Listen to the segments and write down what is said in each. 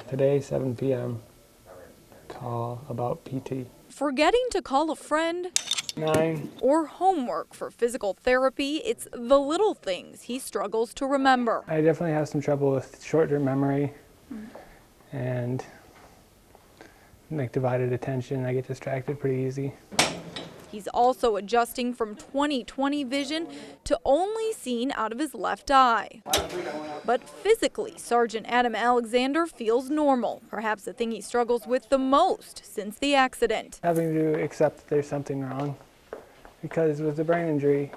Today, 7 p.m., call about PT. Forgetting to call a friend, 9. or homework for physical therapy, it's the little things he struggles to remember. I definitely have some trouble with short-term memory and like divided attention. I get distracted pretty easy. He's also adjusting from 20/20 vision to only seeing out of his left eye. But physically, Sergeant Adam Alexander feels normal, perhaps the thing he struggles with the most since the accident. Having to accept that there's something wrong, because with the brain injury,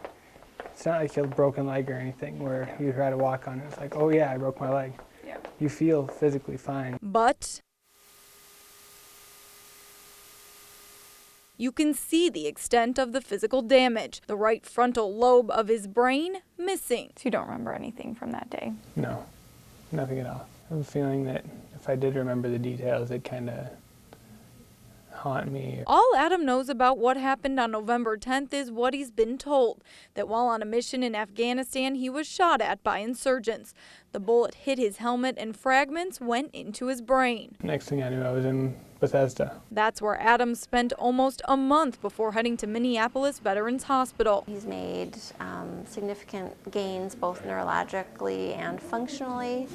it's not like you have a broken leg or anything where you try to walk on it. It's like, oh yeah, I broke my leg. Yeah. You feel physically fine. But you can see the extent of the physical damage. The right frontal lobe of his brain missing. So you don't remember anything from that day? No, nothing at all. I have a feeling that if I did remember the details, it'd kind of haunt me. All Adam knows about what happened on November 10th is what he's been told, that while on a mission in Afghanistan, he was shot at by insurgents. The bullet hit his helmet and fragments went into his brain. Next thing I knew, I was in Bethesda. That's where Adam spent almost a month before heading to Minneapolis Veterans Hospital. He's made significant gains both neurologically and functionally.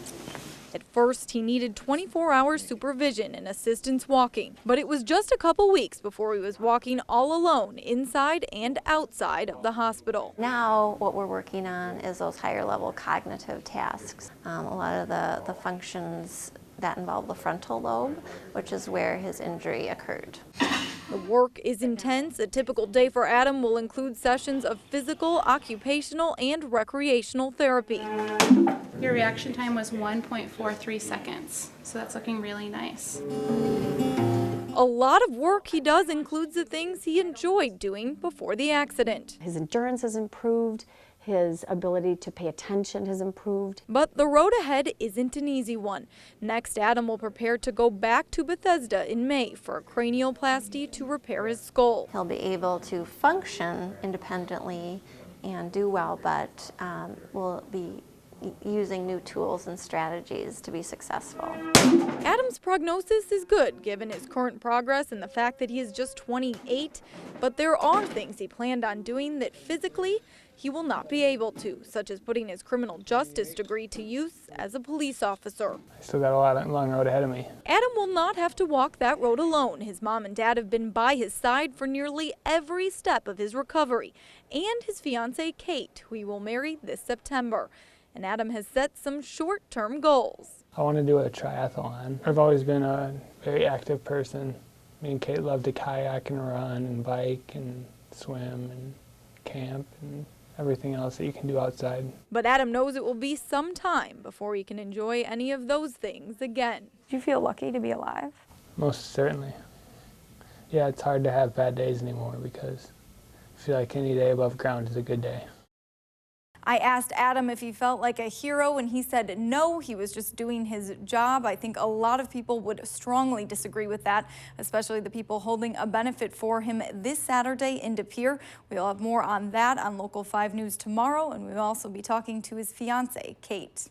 At first, he needed 24-hour supervision and assistance walking, but it was just a couple weeks before he was walking all alone inside and outside of the hospital. Now what we're working on is those higher level cognitive tasks. A lot of the functions that involve the frontal lobe, which is where his injury occurred. The work is intense. A typical day for Adam will include sessions of physical, occupational, and recreational therapy. Your reaction time was 1.43 seconds, so that's looking really nice. A lot of work he does includes the things he enjoyed doing before the accident. His endurance has improved. His ability to pay attention has improved. But the road ahead isn't an easy one. Next, Adam will prepare to go back to Bethesda in May for a cranioplasty to repair his skull. He'll be able to function independently and do well, but will be using new tools and strategies to be successful. Adam's prognosis is good given his current progress and the fact that he is just 28, but there are things he planned on doing that physically he will not be able to, such as putting his criminal justice degree to use as a police officer. I still got a long road ahead of me. Adam will not have to walk that road alone. His mom and dad have been by his side for nearly every step of his recovery, and his fiancée Kate, who he will marry this September. And Adam has set some short-term goals. I want to do a triathlon. I've always been a very active person. Me and Kate love to kayak and run and bike and swim and camp and everything else that you can do outside. But Adam knows it will be some time before he can enjoy any of those things again. Do you feel lucky to be alive? Most certainly. Yeah, it's hard to have bad days anymore because I feel like any day above ground is a good day. I asked Adam if he felt like a hero, and he said no, he was just doing his job. I think a lot of people would strongly disagree with that, especially the people holding a benefit for him this Saturday in De Pere. We'll have more on that on Local 5 News tomorrow, and we'll also be talking to his fiancée, Kate.